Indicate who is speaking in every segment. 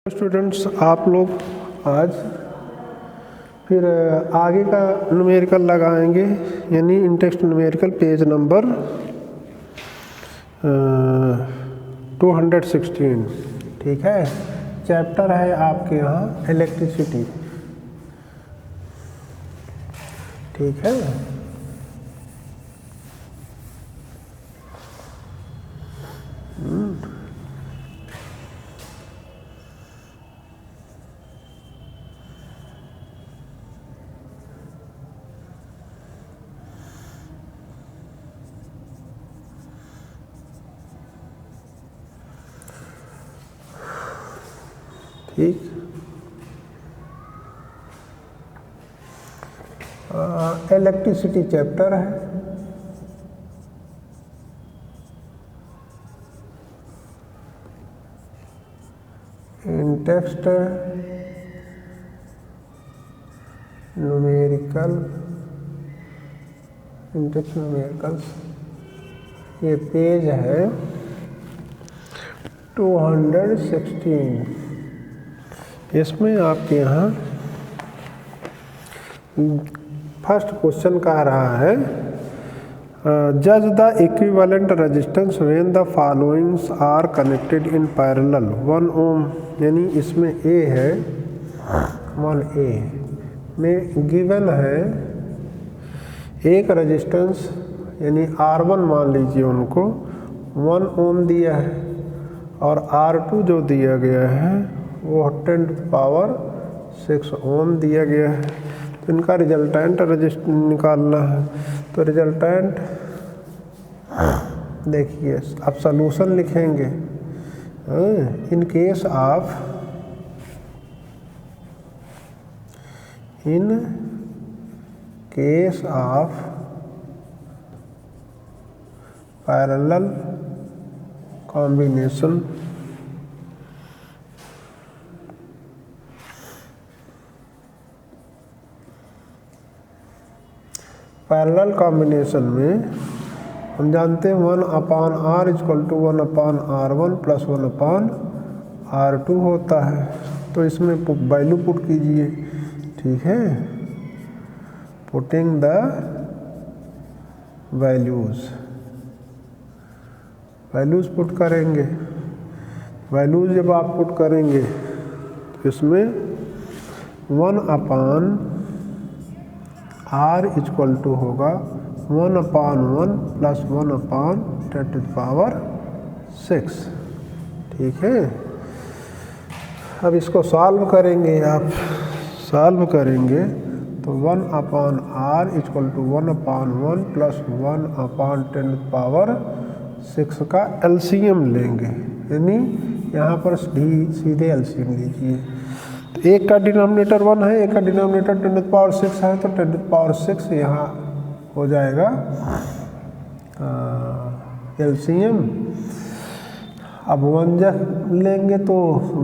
Speaker 1: Students, आप लोग आज फिर आगे का न्यूमेरिकल लगाएंगे, यानी इंटेक्स्ट न्यूमेरिकल पेज नंबर 216। ठीक है, चैप्टर है आपके यहाँ इलेक्ट्रिसिटी। ठीक है, ठीक। इलेक्ट्रिसिटी चैप्टर है। इंटेक्स्ट न्यूमेरिकल्स, ये पेज है 216। इसमें आपके यहाँ फर्स्ट क्वेश्चन कह रहा है, जज the equivalent resistance when the followings are connected in parallel 1 ohm. यानी इसमें ए है, 1A में गिवन है एक रेजिस्टेंस यानी R1 मान लीजिए, उनको 1 ओम दिया है और R2 जो दिया गया है वो 10⁻6 ओम दिया गया है। तो इनका रिजल्टेंट निकालना है। तो रिजल्टेंट देखिए, आप सॉल्यूशन लिखेंगे। इन case of parallel combination, parallel combination में हम जानते हैं 1/R = 1/R1 + 1/R2 होता है। तो इसमें वैल्यू पुट कीजिए। ठीक है, पुटिंग द वैल्यूज पुट करेंगे। वैल्यूज जब आप पुट करेंगे तो इसमें 1/R = होगा 1/1 + 1/10⁻6। ठीक है, अब इसको सॉल्व करेंगे। आप सॉल्व करेंगे तो 1/R = 1/1 + 1/10⁻6 का एलसीएम लेंगे। यानी यहाँ पर सीधे एलसीएम लीजिए। तो एक का डिनोमिनेटर 1 है, एक का डिनोमिनेटर 10⁻6 है, तो 10⁻6 यहाँ हो जाएगा एलसीएम। अब 1 जब लेंगे तो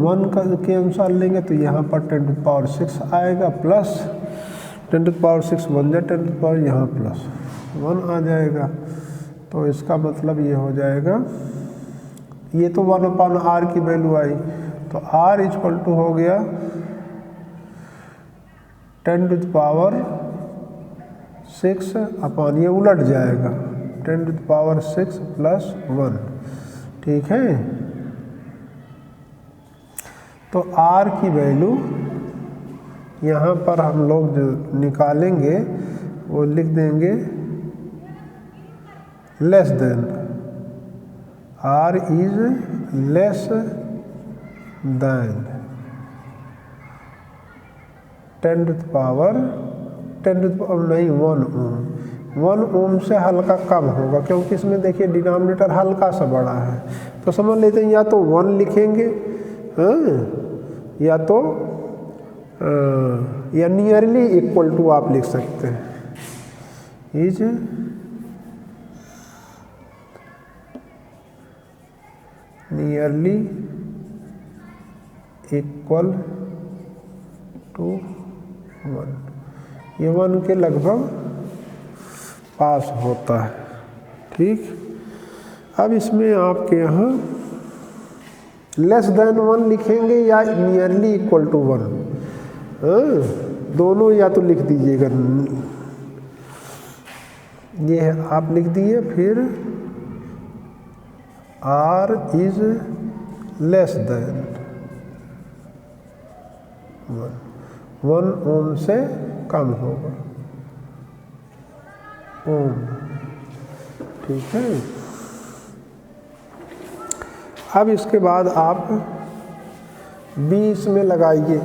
Speaker 1: 1 के अनुसार लेंगे तो यहाँ पर 10⁻6 आएगा, प्लस 10⁻6 1 जा 10 यहाँ प्लस 1 आ जाएगा। तो इसका मतलब ये हो जाएगा, ये तो 1/R की वैल्यू आई, तो R = हो गया 10⁻6 अपॉन, ये उलट जाएगा 10⁻6 + 1। ठीक है, तो R की वैल्यू यहाँ पर हम लोग जो निकालेंगे वो लिख देंगे less than, R is less than 1 ओम से हल्का कम होगा, क्योंकि इसमें देखिए डिनोमिनेटर हल्का सा बड़ा है। तो समझ लेते हैं, या तो 1 लिखेंगे, या तो या नियरली इक्वल टू आप लिख सकते हैं, इज नियरली इक्वल टू 1। ये 1 के लगभग पास होता है। ठीक, अब इसमें आपके यहाँ लेस देन 1 लिखेंगे या नियरली इक्वल टू 1, दोनों या तो लिख दीजिएगा। ये आप लिख दिए, फिर R इज लेस देन 1 ओम से कम होगा, ओम। ठीक है, अब इसके बाद आप B इसमें लगाइए।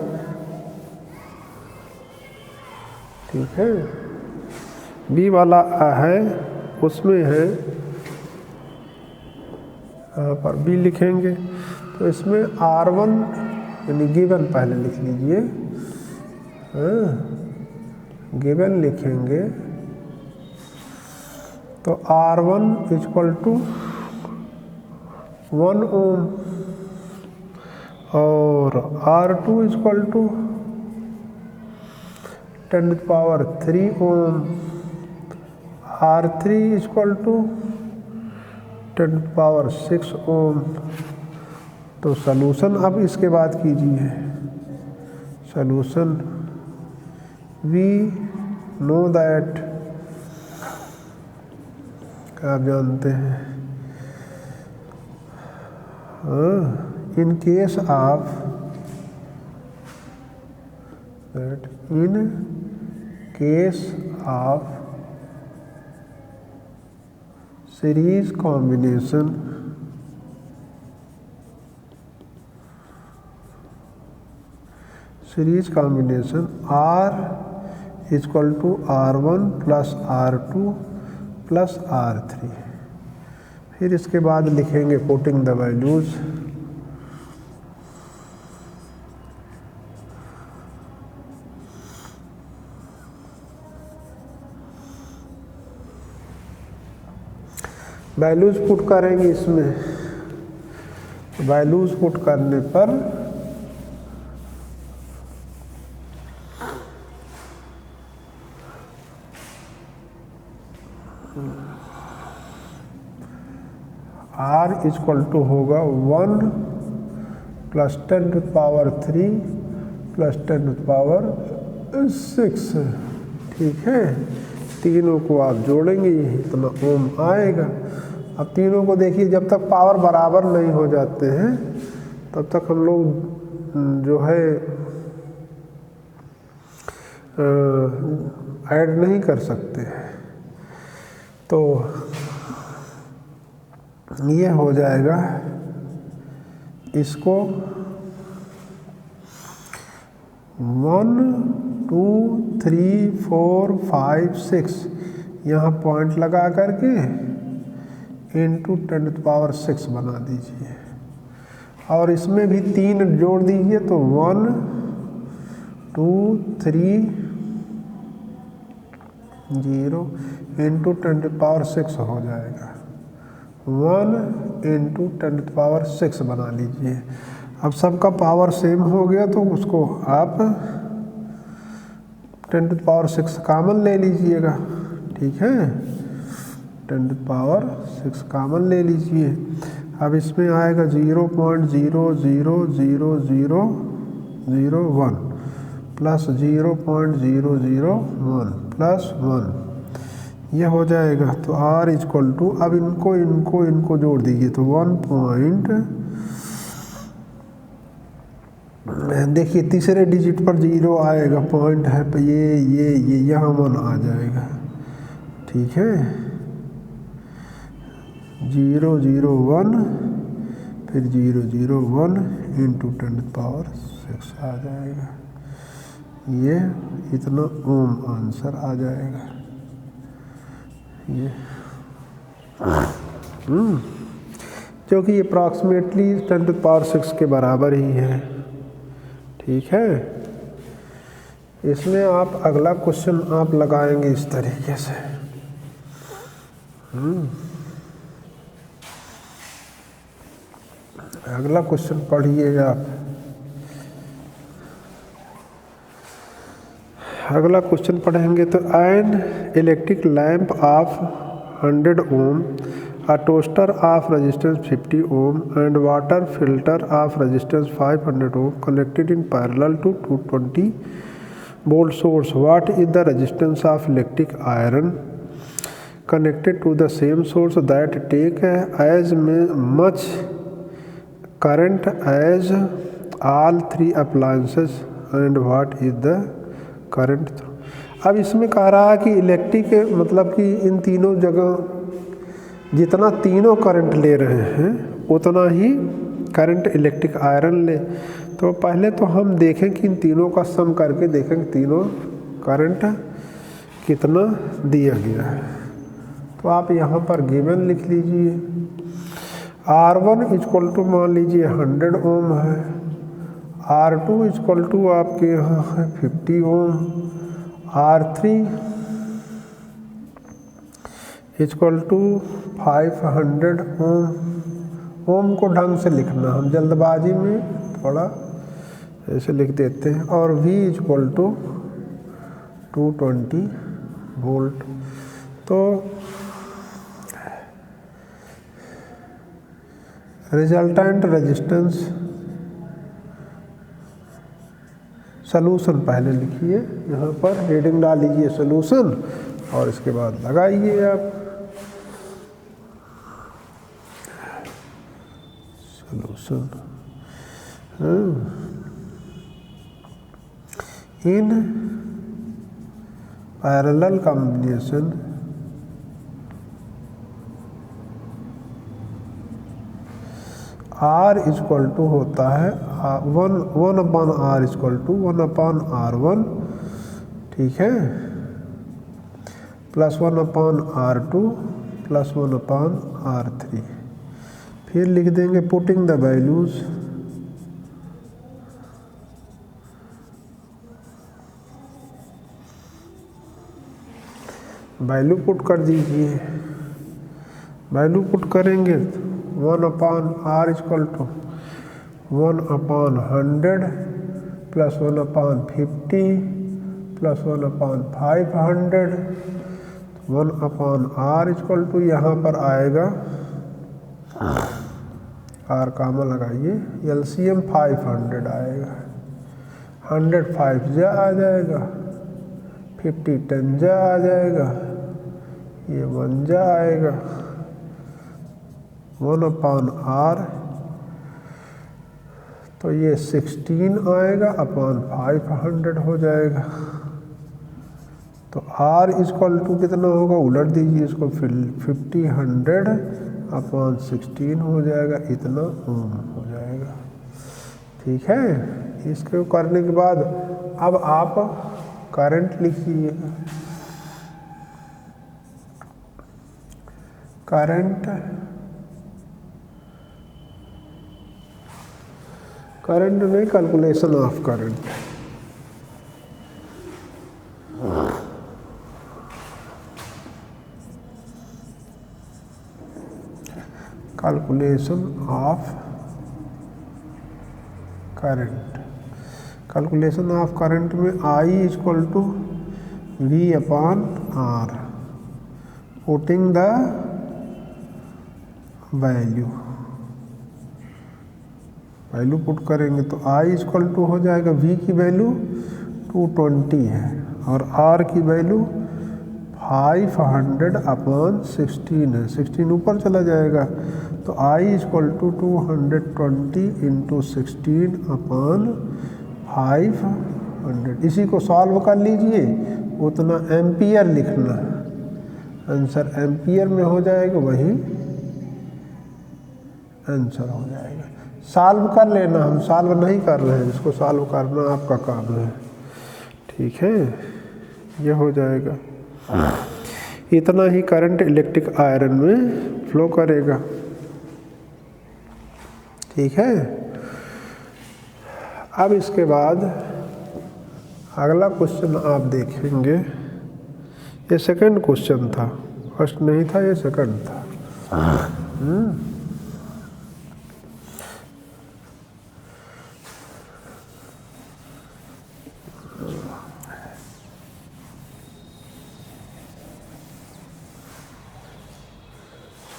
Speaker 1: ठीक है, B वाला है, उसमें है, यहाँ पर B लिखेंगे तो इसमें R1 यानी गिवन पहले लिख लीजिए, गिवन लिखेंगे तो R1 इक्वल टू 1 ओम और R2 equal to 10⁻³ ohm, R3 equal to 10⁻6 ohm. तो सलूशन अब इसके बाद कीजिए, सलूशन वी नो दैट, आप जानते हैं, in case of that, in case of series combination R equal to R1 plus R2 plus R3। फिर इसके बाद लिखेंगे putting the values, values put करेंगे इसमें। वैल्यूज पुट करने पर R इक्वल टू होगा 1 प्लस 10⁻³ प्लस 10⁻6। ठीक है, तीनों को आप जोड़ेंगे, इतना ओम आएगा। अब तीनों को देखिए, जब तक पावर बराबर नहीं हो जाते हैं तब तक हम लोग जो है ऐड नहीं कर सकते। तो ये हो जाएगा, इसको 1 2 3 4 5 6 यहाँ पॉइंट लगा करके इंटू 10⁻6 बना दीजिए, और इसमें भी 3 जोड़ दीजिए तो 1 2 3 0 इंटू 10⁻6 हो जाएगा, 1 इंटू 10⁻6 बना लीजिए। अब सबका पावर सेम हो गया तो उसको आप 10⁻6 कॉमन ले लीजिएगा। ठीक है, 10⁻6 कॉमन ले लीजिए। अब इसमें आएगा 0.0000001 प्लस 0.001 प्लस 1, यह हो जाएगा। तो R इक्वल टू, अब इनको जोड़ दीजिए तो 1 देखिए तीसरे डिजिट पर 0 आएगा, पॉइंट है तो ये यहाँ 1 आ जाएगा। ठीक है, 001 फिर 001 इंटू 10⁻6 आ जाएगा। ये इतना ओम आंसर आ जाएगा। ये जो कि अप्रॉक्सीमेटली 10⁻6 के बराबर ही है। ठीक है, इसमें आप अगला क्वेश्चन आप लगाएंगे इस तरीके से। अगला क्वेश्चन पढ़िएगा आप। अगला क्वेश्चन पढ़ेंगे तो an electric lamp of 100 ohm A toaster of resistance 50 ohm and water filter of resistance 500 ohm connected in parallel to 220 volt source. What is the resistance of electric iron connected to the same source that take as much current as all three appliances and what is the current through? अब इसमें कह रहा है कि electric मतलब कि इन तीनों जगह जितना तीनों करंट ले रहे हैं उतना ही करंट इलेक्ट्रिक आयरन ले। तो पहले तो हम देखें कि इन तीनों का सम करके देखें कि तीनों करंट कितना दिया गया है। तो आप यहाँ पर गिवन लिख लीजिए। R1 इक्वल टू मान लीजिए 100 ओम है, R2 इक्वल टू आपके यहाँ है 50 ओम, R3 इक्वल टू 500 ओम। ओम को ढंग से लिखना, हम जल्दबाजी में थोड़ा ऐसे लिख देते हैं। और V इक्वल टू 220 वोल्ट। तो रिजल्टेंट रेजिस्टेंस सॉल्यूशन पहले लिखिए, यहाँ पर रीडिंग डाल लीजिए सॉल्यूशन और इसके बाद लगाइए आप solution. In parallel combination R equal to होता है 1/R इक्वल टू 1/R1, ठीक है, प्लस 1/R2 प्लस 1/R3। फिर लिख देंगे putting the values. Value put कर दीजिए। वैल्यू पुट करेंगे 1/R equal to 1/100 plus 1/50 plus 1/500। 1/R equal to यहाँ पर आएगा, R कामा लगाइए, LCM 500 आएगा, 100 5 जा आ जाएगा, 50 10 जा आ जाएगा, ये 1 जा आएगा, 1/R तो ये 16 आएगा अपॉन 500 हो जाएगा। तो R इक्वल टू कितना होगा, उलट दीजिए इसको, 50 अपॉन 16 हो जाएगा, इतना ओम हो जाएगा, ठीक है। इसको करने के बाद अब आप करंट लिखिएगा। करंट नहीं, calculation of current. Calculation of current. Calculation of current में I equal to V/R, putting the value put करेंगे तो I इक्वल टू हो जाएगा, V की वैल्यू 220 है और R की वैल्यू 500/16 है, 16 ऊपर चला जाएगा। तो I इक्वल टू 220 इंटू 16/500। इसी को सॉल्व कर लीजिए, उतना एम्पियर लिखना, आंसर एम्पियर में हो जाएगा, वही आंसर हो जाएगा। सॉल्व कर लेना, हम सॉल्व नहीं कर रहे हैं, इसको सॉल्व करना आपका काम है, ठीक है। ये हो जाएगा, इतना ही करंट इलेक्ट्रिक आयरन में फ्लो करेगा, ठीक है। अब इसके बाद अगला क्वेश्चन आप देखेंगे, ये सेकंड क्वेश्चन था, फर्स्ट नहीं था, ये सेकंड था।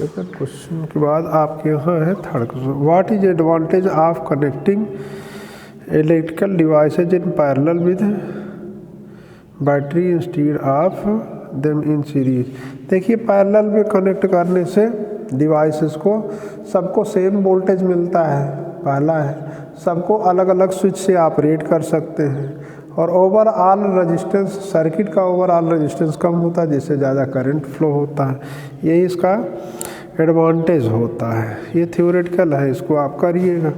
Speaker 1: सेकंड क्वेश्चन के बाद आपके यहाँ है third question. What is advantage of connecting electrical devices in parallel with battery instead of them in series. देखिए पैरेलल में कनेक्ट करने से डिवाइसेस को सबको सेम वोल्टेज मिलता है, पहला है, सबको अलग अलग स्विच से ऑपरेट कर सकते हैं, और ओवरऑल रेजिस्टेंस, सर्किट का ओवरऑल रेजिस्टेंस कम होता है जिससे ज़्यादा करंट फ्लो होता है। यही इसका एडवांटेज होता है। ये थ्योरेटिकल है, इसको आप करिएगा।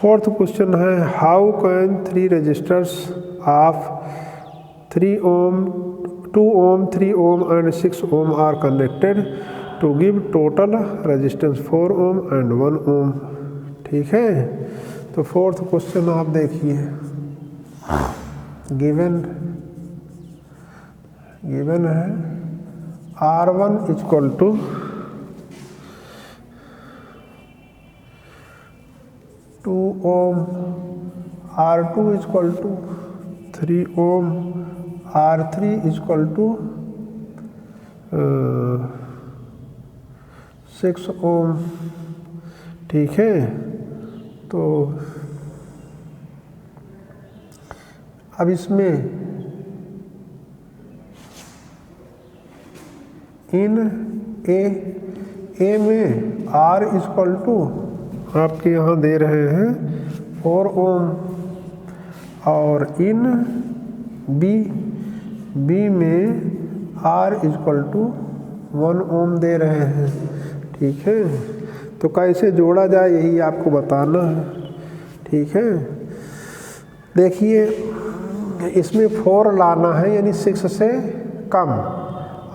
Speaker 1: फोर्थ क्वेश्चन है how can 3 resistors of 3 ohm 2 ohm 3 ohm and 6 ohm are connected to give total resistance 4 ohm and 1 ohm. ठीक है, तो फोर्थ क्वेश्चन आप देखिए, गिवन है R1 equal to 2 ohm, R2 equal to 3 ohm, R3 equal to 6 ohm. ठीक है, तो अब इसमें इन ए में R इक्वल टू आपके यहाँ दे रहे हैं 4 ओम, और इन बी में R इक्वल टू 1 ओम दे रहे हैं। ठीक है, तो कैसे जोड़ा जाए यही आपको बताना है। ठीक है, देखिए इसमें 4 लाना है, यानी 6 से कम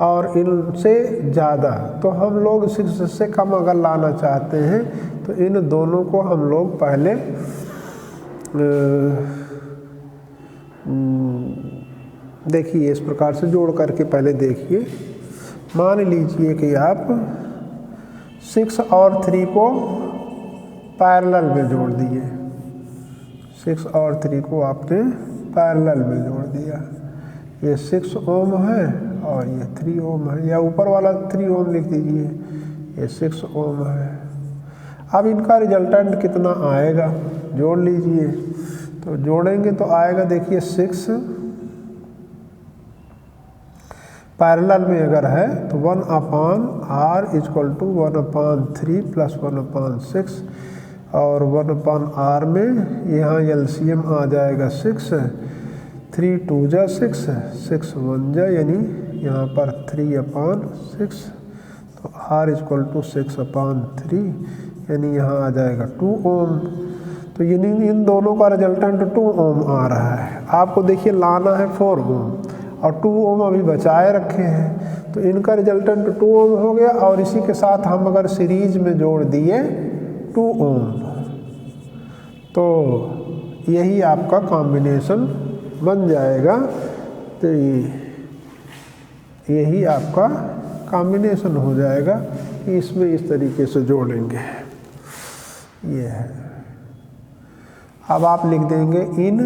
Speaker 1: और इनसे ज़्यादा। तो हम लोग 6 से कम अगर लाना चाहते हैं तो इन दोनों को हम लोग पहले देखिए इस प्रकार से जोड़ करके पहले देखिए। मान लीजिए कि आप 6 और 3 को पैरेलल में जोड़ दिए, 6 और 3 को आपने पैरेलल में जोड़ दिया। ये 6 ओम है और ये 3 ओम है, या ऊपर वाला 3 ओम लिख दीजिए, ये 6 ओम है। अब इनका रिजल्टेंट कितना आएगा जोड़ लीजिए, तो जोड़ेंगे तो आएगा, देखिए 6 पैरेलल में अगर है तो 1/R इक्वल टू 1/3 प्लस 1/6, और 1/R में यहाँ एलसीएम आ जाएगा 6, 3 2 जा 6, 6 1 जा, यानी यहाँ पर 3/6, तो R इक्वल टू 6/3, यानी यहाँ आ जाएगा 2 ओम। तो यानी इन दोनों का रिजल्टेंट 2 ओम आ रहा है। आपको देखिए लाना है 4 ओम और 2 ओम अभी बचाए रखे हैं, तो इनका रिजल्टेंट 2 ओम हो गया, और इसी के साथ हम अगर सीरीज में जोड़ दिए 2 ओम, तो यही आपका कॉम्बिनेशन बन जाएगा। तो यही आपका कॉम्बिनेशन हो जाएगा कि इसमें इस तरीके से जोड़ेंगे। ये है, अब आप लिख देंगे इन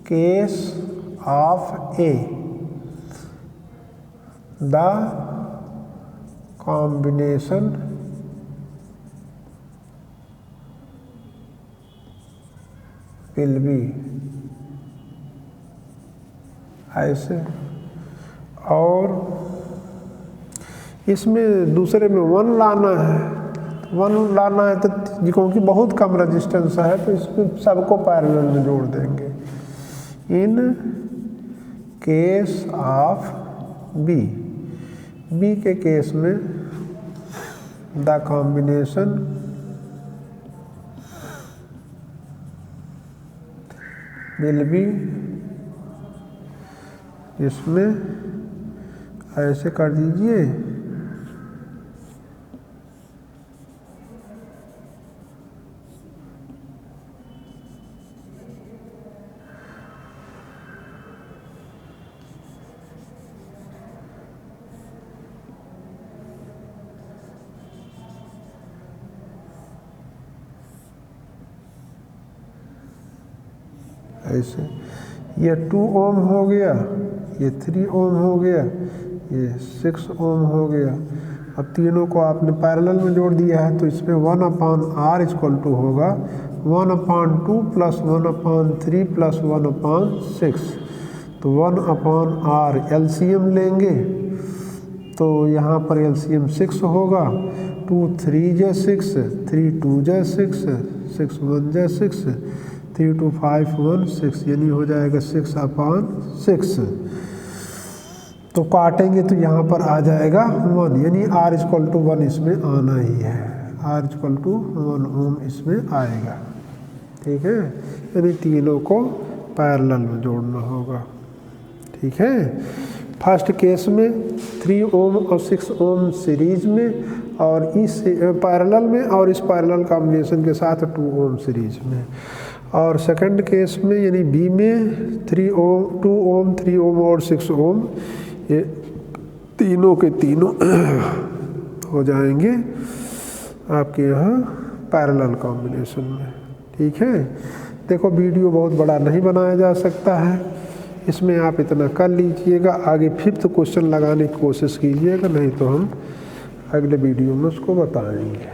Speaker 1: case of A the combination will be, ऐसे। और इसमें दूसरे में 1 लाना है, 1 लाना है तो क्योंकि बहुत कम रेजिस्टेंस है तो इसमें सबको पैरेलल में जोड़ देंगे। इन केस ऑफ बी के केस में द कॉम्बिनेशन विल बी, इसमें ऐसे कर दीजिए, ऐसे। ये 2 ओम हो गया, ये 3 ओम हो गया, ये 6 ओम हो गया, अब तीनों को आपने पैरेलल में जोड़ दिया है तो इसमें 1/r इक्वल टू होगा 1/2 + 1/3 + 1/6। तो 1/r एलसीएम लेंगे तो यहाँ पर एलसीएम 6 होगा। 2 3 × 6, 3 2 × 6, 6 1 × 6, 3 2 5 1 6, यानी हो जाएगा 6/6। तो काटेंगे तो यहाँ पर आ जाएगा 1, यानी r इक्वल टू 1 इसमें आना ही है। r इक्वल टू 1 ओम इसमें आएगा। ठीक है, यानी तीनों को पैरेलल में जोड़ना होगा। ठीक है, फर्स्ट केस में 3 ओम और 6 ओम सीरीज में और इस पैरेलल में, और इस पैरेलल कॉम्बिनेशन के साथ 2 ओम सीरीज में। और सेकंड केस में यानी बी में 2 ओम 3 ओम और 6 ओम, ये तीनों के तीनों हो जाएंगे आपके यहाँ पैरेलल कॉम्बिनेशन में। ठीक है, देखो वीडियो बहुत बड़ा नहीं बनाया जा सकता है, इसमें आप इतना कर लीजिएगा। आगे 5th क्वेश्चन लगाने की कोशिश कीजिएगा, नहीं तो हम अगले वीडियो में उसको बताएंगे।